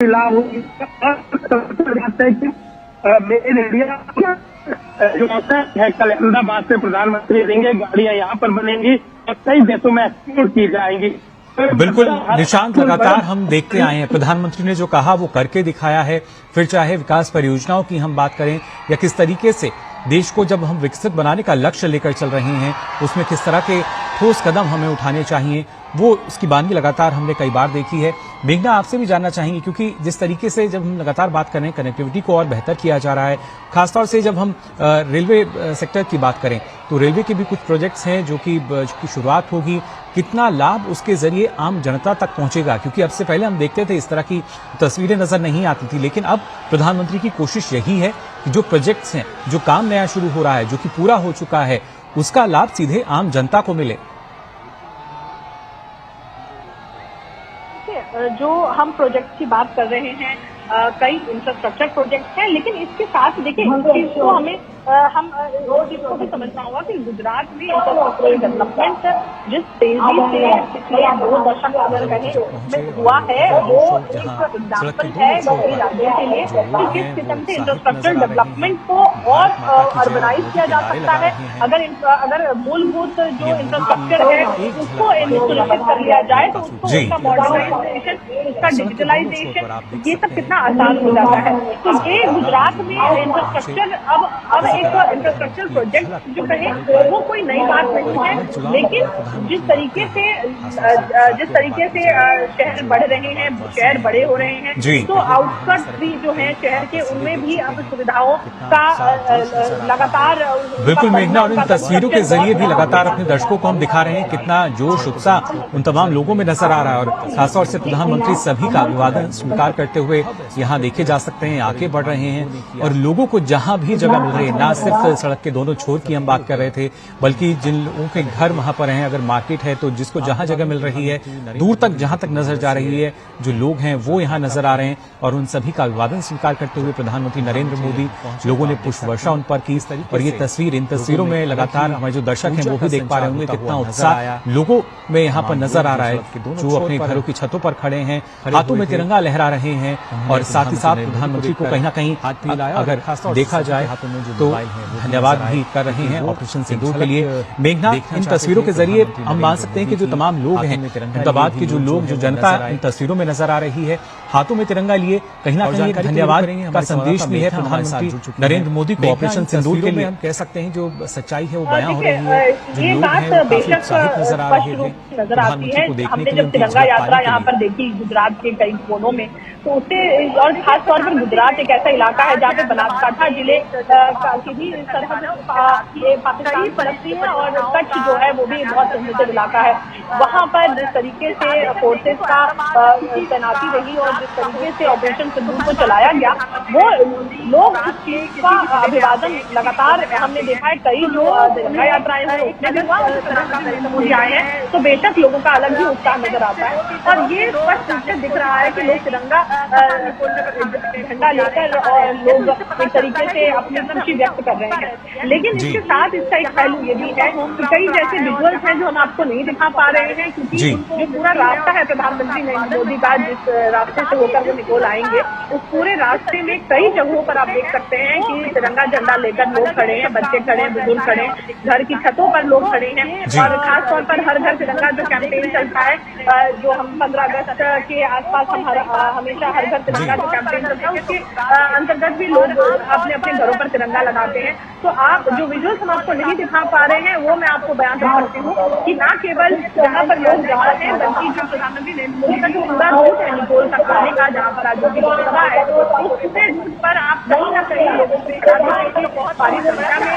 लाभ जाता है कि मेड इन इंडिया जो है कल अहमदाबाद से प्रधानमंत्री देंगे, गाड़ियां यहाँ पर बनेंगी और कई देशों में एक्सपोर्ट की जाएंगी। बिल्कुल निशांत, लगातार हम देखते आए हैं प्रधानमंत्री ने जो कहा वो करके दिखाया है। फिर चाहे विकास परियोजनाओं की हम बात करें या किस तरीके से देश को जब हम विकसित बनाने का लक्ष्य लेकर चल रहे हैं उसमें किस तरह के ठोस कदम हमें उठाने चाहिए, वो उसकी बानगी लगातार हमने कई बार देखी है। मेघना, आपसे भी जानना चाहेंगे क्योंकि जिस तरीके से जब हम लगातार बात कर रहे हैं कनेक्टिविटी को और बेहतर किया जा रहा है, खासतौर से जब हम रेलवे सेक्टर की बात करें तो रेलवे के भी कुछ प्रोजेक्ट्स हैं जो कि शुरुआत होगी, कितना लाभ उसके जरिए आम जनता तक पहुंचेगा? क्योंकि अब से पहले हम देखते थे इस तरह की तस्वीरें नजर नहीं आती थी, लेकिन अब प्रधानमंत्री की कोशिश यही है कि जो प्रोजेक्ट्स हैं, जो काम नया शुरू हो रहा है, जो कि पूरा हो चुका है, उसका लाभ सीधे आम जनता को मिले। जो हम प्रोजेक्ट की बात कर रहे हैं, कई इंफ्रास्ट्रक्चर प्रोजेक्ट हैं, लेकिन इसके साथ देखिए इस चीज को हमें हम चीज को भी समझना होगा कि गुजरात में इंफ्रास्ट्रक्चर डेवलपमेंट जिस तेजी से पिछले 2 दशक अगर कहें में हुआ है, वो एक एग्जाम्पल है कई राज्यों के लिए कि किस किस्म से इंफ्रास्ट्रक्चर डेवलपमेंट को और ऑर्गेनाइज किया जा सकता है। अगर मूलभूत जो इंफ्रास्ट्रक्चर है उसको सुनिश्चित कर लिया जाए तो उसका मॉडर्नाइजेशन, उसका डिजिटलाइजेशन, ये सब कितना आसान हो जाता है। तो ये गुजरात में इंफ्रास्ट्रक्चर अब एक इंफ्रास्ट्रक्चर प्रोजेक्ट जो कहे वो कोई नई बात नहीं है, लेकिन जिस तरीके से शहर बढ़ रहे हैं, शहर बड़े हो रहे हैं, तो आउटस्कर्ट्स भी जो है शहर के, उनमें भी अब सुविधाओं का लगातार बिल्कुल मेघना, और इन तस्वीरों के जरिए भी लगातार अपने दर्शकों को हम दिखा रहे हैं कितना जोश उत्साह उन तमाम लोगों में नजर आ रहा है। और खासतौर से प्रधानमंत्री सभी का अभिवादन स्वीकार करते हुए यहाँ देखे जा सकते हैं, आगे बढ़ रहे हैं और लोगों को जहां भी जगह मिल रही है, ना सिर्फ सड़क के दोनों छोर की हम बात कर रहे थे, बल्कि जिन लोगों के घर वहां पर हैं, अगर मार्केट है तो जिसको जहां जगह मिल रही है, दूर तक जहां तक नजर जा रही है, जो लोग हैं वो यहाँ नजर आ रहे हैं और उन सभी का अभिवादन स्वीकार करते हुए प्रधानमंत्री नरेंद्र मोदी, लोगों ने पुष्प वर्षा उन पर की। और ये तस्वीर, इन तस्वीरों में लगातार हमारे जो दर्शक हैं वो भी देख पा रहे होंगे कितना उत्साह लोगों में यहाँ पर नजर आ रहा है, जो अपने घरों की छतों पर खड़े हैं, हाथों में तिरंगा लहरा रहे हैं और साथ ही साथ प्रधानमंत्री को कहीं ना कहीं अगर देखा जाए तो धन्यवाद भी कर रहे हैं ऑपरेशन सिंदूर के लिए। मेघना, इन तस्वीरों के जरिए हम मान सकते हैं कि जो तमाम लोग हैं अहमदाबाद के, जो लोग, जो जनता इन तस्वीरों में नजर आ रही है, हाथों में तिरंगा लिए, कहीं ना कहीं एक धन्यवाद का संदेश भी है प्रधानमंत्री नरेंद्र मोदी को ऑपरेशन सिंदूर के लिए। हम कह सकते हैं जो सच्चाई है वो बयां हो रही है, जो लोग हैं वो काफी उत्साहित नजर आ रहे हैं प्रधानमंत्री को देखने के लिए। जब तिरंगा यात्रा यहाँ पर देखी गुजरात के कई कोनों में, तो उससे, और खास तौर पर गुजरात एक ऐसा इलाका है जहाँ पे बनासकांठा जिले की भी सरहद पाकिस्तानी पड़ती है और कच्छ जो है वो भी बहुत सेंसिटिव इलाका है। वहाँ पर जिस तरीके से फोर्सेस का तैनाती रही और जिस तरीके से ऑपरेशन सिंदूर को चलाया गया, वो लोग उस चीज का अभिवादन लगातार हमने देखा है। कई जो तिरंगा यात्राएं हैं उसमें भी नरेंद्र मोदी आए हैं, तो बेशक लोगों का अलग ही उत्साह नजर आता है और ये स्पष्ट रूप से दिख रहा है कि लोग तिरंगा झंडा लेकर और लोग एक तरीके से अपनी खुशी व्यक्त कर रहे हैं। लेकिन इसके साथ इसका एक पहलू ये भी है कि कई जैसे विजुअल्स हैं जो हम आपको नहीं दिखा पा रहे हैं, क्योंकि जो पूरा रास्ता है प्रधानमंत्री नरेंद्र मोदी का, जिस रास्ते से होकर वो निकोल आएंगे, उस पूरे रास्ते में कई जगहों पर आप देख सकते हैं कि तिरंगा झंडा लेकर लोग खड़े हैं, बच्चे खड़े हैं, बुजुर्ग खड़े हैं, घर की छतों पर लोग खड़े हैं। और खासतौर पर हर घर तिरंगा जो कैंपेन चलता है, जो हम 15 अगस्त के आसपास हम हमेशा हर घर तिरंगा जो कैंपेन चलता है उसके अंतर्गत भी लोग अपने अपने घरों पर तिरंगा लगाते हैं। तो आप जो विजुअल्स हम आपको नहीं दिखा पा रहे हैं वो मैं आपको बयान कर सकती हूँ कि न केवल जहाँ पर लोग जमा है, बल्कि जो प्रधानमंत्री नरेंद्र मोदी का जो पूरा रूट है निकोल तक आने का, जहाँ पर राज्यों की लोकसभा है, उस पूरे रूट पर आप कहीं ना कहीं लोगों से बहुत भारी संख्या में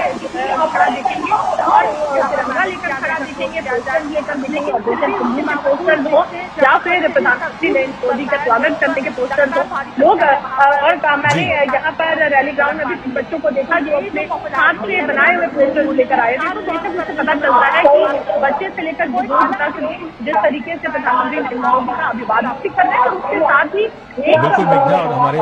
खड़ा दिखेंगे और तिरंगा लेकर खड़ा दिखेंगे, पोस्टर लेकर दिखेंगे, ऑपरेशन सिंदूर के पोस्टर हो या फिर प्रधानमंत्री नरेंद्र मोदी का स्वागत करने के पोस्टर हो लोग। और मैंने यहाँ पर रैली ग्राउंड में भी बच्चों को देखा जो अपने हाथ से बनाए हुए पोस्टर लेकर आए थे, तो बेशक उससे पता चलता है कि बच्चे से लेकर बुजुर्ग तक जिस तरीके से प्रधानमंत्री नरेंद्र मोदी का अभिवादन भी कर रहे हैं, उसके साथ ही बिल्कुल मेघना, और हमारे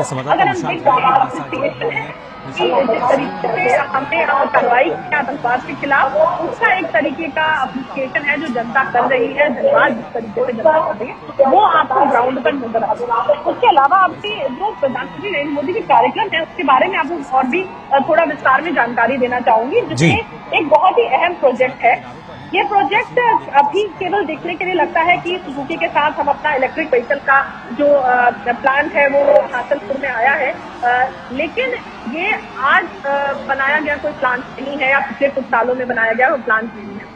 जिस तरीके से हमने कार्रवाई की आतंकवाद के खिलाफ, उसका एक तरीके का अप्रिसिएशन है जो जनता कर रही है, धन्यवाद जिस तरीके से जनता कर रही है वो आपको ग्राउंड पर नजर आता है। उसके अलावा आप कि जो प्रधानमंत्री नरेंद्र मोदी के कार्यक्रम है उसके बारे में आपको और भी थोड़ा विस्तार में जानकारी देना चाहूंगी, जिसमें एक बहुत ही अहम प्रोजेक्ट है। ये प्रोजेक्ट अभी केवल देखने के लिए लगता है कि सुजुकी के साथ हम अपना इलेक्ट्रिक व्हीकल का जो प्लांट है वो हासनपुर में आया है, लेकिन ये आज बनाया गया कोई प्लांट नहीं है या पिछले कुछ सालों में बनाया गया वो प्लांट नहीं है।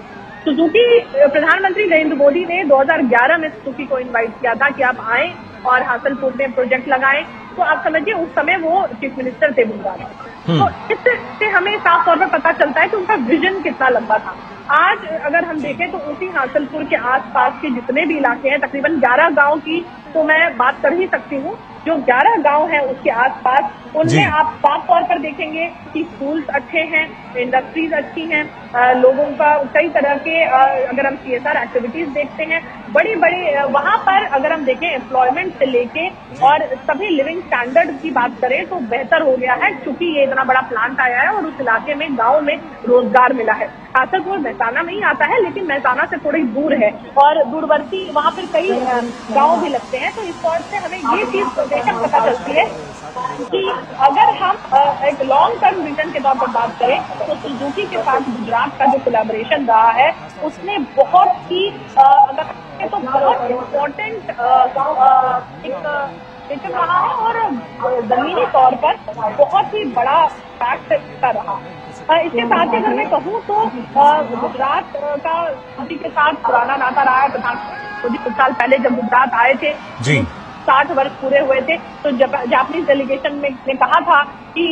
सुजुकी प्रधानमंत्री नरेंद्र मोदी ने 2011 में सुजुकी को इनवाइट किया था कि आप आएं और हासनपुर में प्रोजेक्ट लगाएं, तो आप समझिए उस समय वो चीफ मिनिस्टर थे गुजरात। तो इससे हमें साफ तौर पर पता चलता है कि उनका विजन कितना लंबा था। आज अगर हम देखें तो उसी हासनपुर के आसपास के जितने भी इलाके हैं, तकरीबन 11 गांव की तो मैं बात कर ही सकती हूँ, जो 11 गांव हैं उसके आसपास, उनमें आप साफ तौर पर देखेंगे कि स्कूल्स अच्छे हैं, इंडस्ट्रीज अच्छी हैं, लोगों का कई तरह के अगर हम CSR एक्टिविटीज देखते हैं, बड़ी बड़ी वहां पर अगर हम देखें एम्प्लॉयमेंट से लेके और सभी लिविंग स्टैंडर्ड की बात करें तो बेहतर हो गया है, क्योंकि ये इतना बड़ा प्लांट आया है और उस इलाके में गाँव में रोजगार मिला है। हासनपुर मेहसाना में ही आता है, लेकिन मेहसाना से थोड़ी दूर है और दूरवर्ती वहां पर कई गाँव भी लगते हैं। तो इस तौर से हमें ये चीज देखकर पता चलती है कि अगर हम एक लॉन्ग टर्म विजन के तौर पर बात करें तो सुजुकी के साथ गुजरात का जो कोलैबोरेशन रहा है उसने बहुत ही अगर तो बहुत इम्पोर्टेंट एक रहा है और जमीनी तौर पर बहुत ही बड़ा फैक्ट का रहा। इसके साथ ही अगर मैं कहूँ तो गुजरात का सुजुकी के साथ पुराना नाता रहा है। प्रधानमंत्री कुछ साल पहले जब गुजरात आए थे, 60 वर्ष पूरे हुए थे, तो जापानीज डेलीगेशन में ने कहा था कि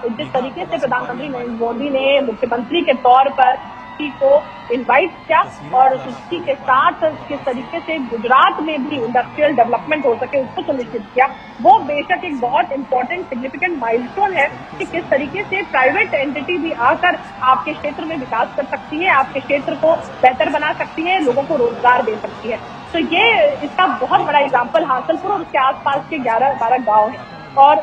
जिस तरीके से प्रधानमंत्री नरेंद्र मोदी ने मुख्यमंत्री के तौर पर सुजुकी को इनवाइट किया और सुजुकी के साथ किस तरीके से गुजरात में भी इंडस्ट्रियल डेवलपमेंट हो सके उसको सुनिश्चित किया, वो बेशक एक बहुत इंपॉर्टेंट सिग्निफिकेंट माइलस्टोन है कि किस तरीके से प्राइवेट एंटिटी भी आकर आपके क्षेत्र में विकास कर सकती है, आपके क्षेत्र को बेहतर बना सकती है, लोगों को रोजगार दे सकती है। तो ये इसका बहुत बड़ा एग्जाम्पल हासनपुर और उसके आसपास के 11-12 गाँव हैं और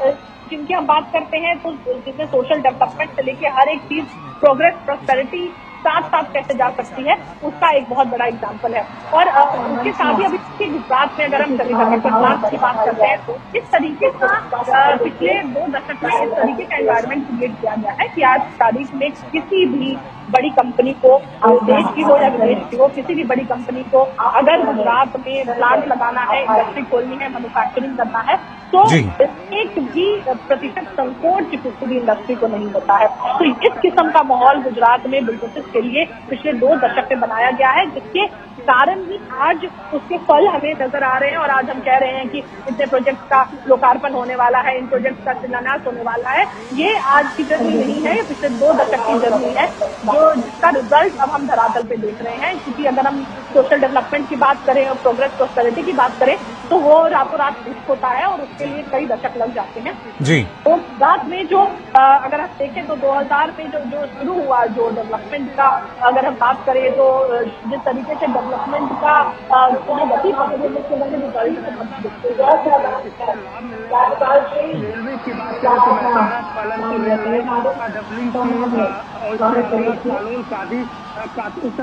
जिनकी हम बात करते हैं तो जिसमें सोशल डेवलपमेंट से लेके हर एक चीज, प्रोग्रेस, प्रॉस्पेरिटी साथ साथ कैसे जा सकती है, उसका एक बहुत बड़ा एग्जाम्पल है। और उसके साथ ही अभी गुजरात में अगर हम गुजरात की बात करते हैं तो इस तरीके का पिछले 2 दशक में इस तरीके का एनवायरमेंट क्रिएट किया गया है कि आज तारीख में किसी भी बड़ी कंपनी को, देश की हो या विदेश की हो, किसी भी बड़ी कंपनी को अगर गुजरात में प्लांट लगाना है, इंडस्ट्री खोलनी है, मैन्युफैक्चरिंग करना है, तो एक भी प्रतिशत संकोच किसी भी इंडस्ट्री को नहीं होता है। तो इस किस्म का माहौल गुजरात में बिजनेस के लिए पिछले 2 दशक में बनाया गया है, जिसके कारण ही आज उसके फल हमें नजर आ रहे हैं और आज हम कह रहे हैं कि इतने प्रोजेक्ट का लोकार्पण होने वाला है, इन प्रोजेक्ट का शिलान्यास होने वाला है। ये आज की जर्नी नहीं है, ये पिछले 2 दशक की जर्नी है, जो जिसका रिजल्ट अब हम धरातल पे देख रहे हैं। क्योंकि अगर हम सोशल डेवलपमेंट की बात करें और प्रोग्रेस, प्रॉस्पेरिटी की बात करें तो वो रातों रात फिक्स होता है और उसके लिए कई दशक लग जाते हैं जी। तो गुजरात में जो अगर हम देखें तो 2000 में जो शुरू हुआ जो डेवलपमेंट का, अगर हम बात करें तो जिस तरीके से डेवलपमेंट का गति पकड़ी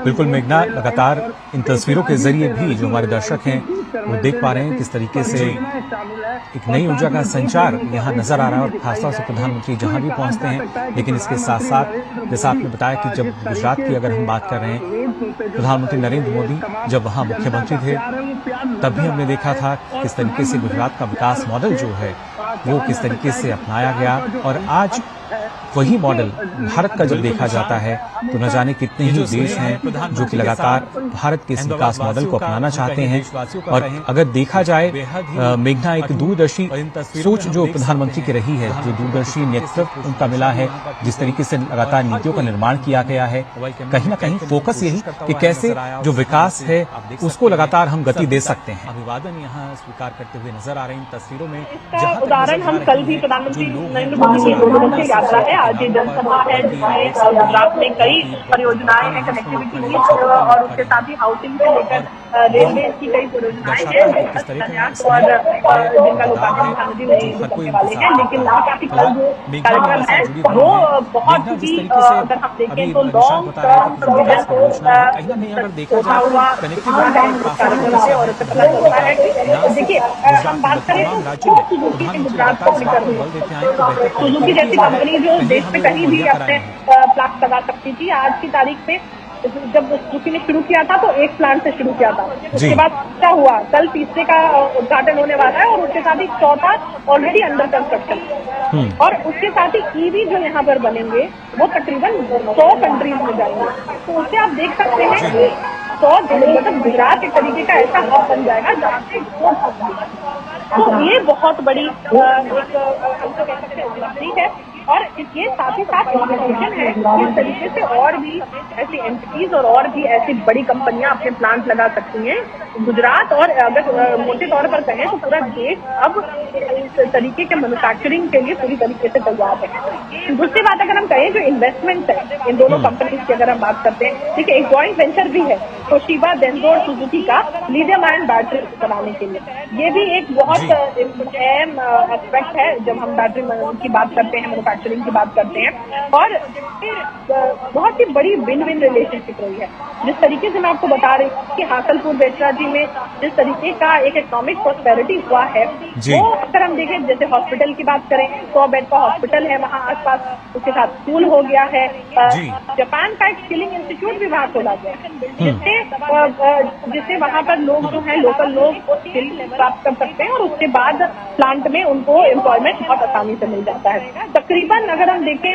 बिल्कुल मेघना, लगातार इन तस्वीरों के जरिए भी जो हमारे दर्शक हैं वो देख पा रहे हैं किस तरीके से एक नई ऊर्जा का संचार यहाँ नजर आ रहा है और खासतौर से प्रधानमंत्री जहां भी पहुंचते हैं। लेकिन इसके साथ साथ जैसा आपने बताया कि जब गुजरात की अगर हम बात कर रहे हैं, प्रधानमंत्री नरेंद्र मोदी जब वहां मुख्यमंत्री थे तब भी हमने देखा था किस तरीके से गुजरात का विकास मॉडल जो है वो किस तरीके से अपनाया गया और आज वही मॉडल भारत का जब देखा जाता है तो न जाने कितने ही देश हैं जो कि लगातार भारत के इस विकास मॉडल को अपनाना चाहते हैं। और अगर देखा जाए मेघना, एक दूरदर्शी सोच जो प्रधानमंत्री की रही है, जो दूरदर्शी नेतृत्व उनका मिला है, जिस तरीके से लगातार नीतियों का निर्माण किया गया है, कहीं न कहीं फोकस यही कि कैसे जो विकास है उसको लगातार हम गति दे सकते हैं। अभिवादन यहाँ स्वीकार करते हुए नजर आ रहे हैं इन तस्वीरों में। उदाहरण हम कल भी प्रधानमंत्री नरेंद्र मोदी की 2 दिन की यात्रा है, आज ये जनसभा है जिसमें गुजरात में कई परियोजनाएं हैं, कनेक्टिविटी और उसके साथ ही हाउसिंग से लेकर रेलवे की कई परियोजनाएं हैं जिनका लोकार्पण प्रधानमंत्री मोदी करने वाले हैं। लेकिन लाभार्थी कल जो कार्यक्रम है वो बहुत ही अगर हम देखें तो लॉन्ग टर्म विजन को सोचा हुआ कार्यक्रम है और इससे पता चलता है कि देखिए हम बात करें तो सुजुकी के गुजरात को निकल रही है। सुजुकी जैसी कंपनी जो देश में कहीं भी अपने प्लांट लगा सकती थी, आज की तारीख में जब सुजुकी ने शुरू किया था तो एक प्लांट से शुरू किया था। उसके बाद क्या हुआ, कल तीसरे का उद्घाटन होने वाला है और उसके साथ ही चौथा ऑलरेडी अंडर कंस्ट्रक्शन और उसके साथ ही ईवी जो यहाँ पर बनेंगे वो तकरीबन 100 कंट्रीज में जाएंगे। तो उससे आप देख सकते हैं कि 100 मतलब गुजरात एक तरीके का ऐसा हब बन जाएगा जहाँ से तो ये बहुत बड़ी एक हम तो कह सकते हैं उपलब्धि है। और ये साथ ही साथ इंस्टीट्यूशन है इस तरीके से और भी ऐसी एंटिटीज और भी ऐसी बड़ी कंपनियां अपने प्लांट लगा सकती हैं गुजरात। और अगर मोटे तौर पर कहें तो पूरा देश अब इस तरीके के मैन्युफैक्चरिंग के लिए पूरी तरीके से तैयार है। दूसरी बात अगर हम कहें जो इन्वेस्टमेंट है इन दोनों कंपनीज की अगर हम बात करते हैं, देखिए एक जॉइंट वेंचर भी है तोशिबा डेंसो और सुजुकी का लिथियम आयन बैटरी बनाने के लिए। ये भी एक बहुत अहम एस्पेक्ट है जब हम बैटरी की बात करते हैं, मैन्युफैक्चरिंग की बात करते हैं। और बहुत ही बड़ी विन विन रिलेशनशिप रही है। जिस तरीके से मैं आपको बता रही हूँ कि हासलपुर बेचरा जी में जिस तरीके का एक इकोनॉमिक प्रॉस्पेरिटी हुआ है वो अगर हम देखें, जैसे हॉस्पिटल की बात करें 100 बेड का हॉस्पिटल है वहाँ आसपास, उसके साथ स्कूल हो गया है। जापान का एक स्किलिंग इंस्टीट्यूट भी वहाँ खोला गया जिससे वहाँ पर लोग जो है लोकल लोग स्किल प्राप्त कर सकते हैं और उसके बाद प्लांट में उनको एम्प्लॉयमेंट बहुत आसानी से मिल जाता है। तकरीबन अगर हम देखें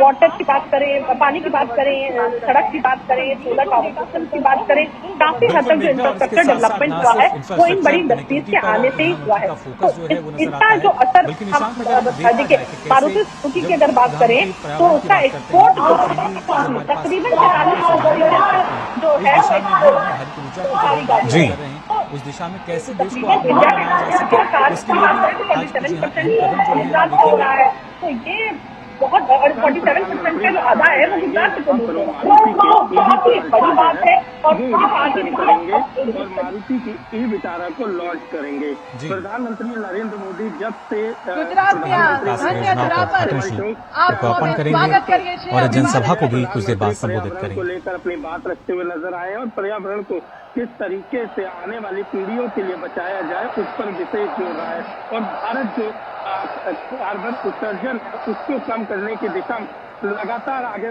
वाटर की बात करें, पानी की बात करें, सड़क की बात करें, सोलर पावर सिस्टम की बात करें, काफी हद तक जो इंफ्रास्ट्रक्चर डेवलपमेंट हुआ है वो इन बड़ी इंडस्ट्रीज के आने से ही हुआ है। तो इसका जो असर हम देखिए मारुति सुजुकी की अगर बात करें तो उसका एक्सपोर्ट तकरीबन 40% जो है जी उस दिशा में कैसे देश को आगे बढ़ाया जा सके उसके लिए भी आज कुछ यहाँ कदम जो है देखेंगे। तो ये बहुत 47% का जो आधा है वो गुजरात को बहुत ही बड़ी बात है। और मारुति की ई विटारा को लॉन्च करेंगे। प्रधानमंत्री नरेंद्र मोदी जब से अर्पण करेंगे और जनसभा को भी कुछ देर बाद संबोधित करेंगे। को लेकर अपनी बात रखते हुए नजर आए और पर्यावरण को किस तरीके से आने वाली पीढ़ियों के लिए बचाया जाए उस पर विशेष जोर रहा है। और भारत जो कार्बन उत्सर्जन उसको कम करने की दिशा में लगातार आगे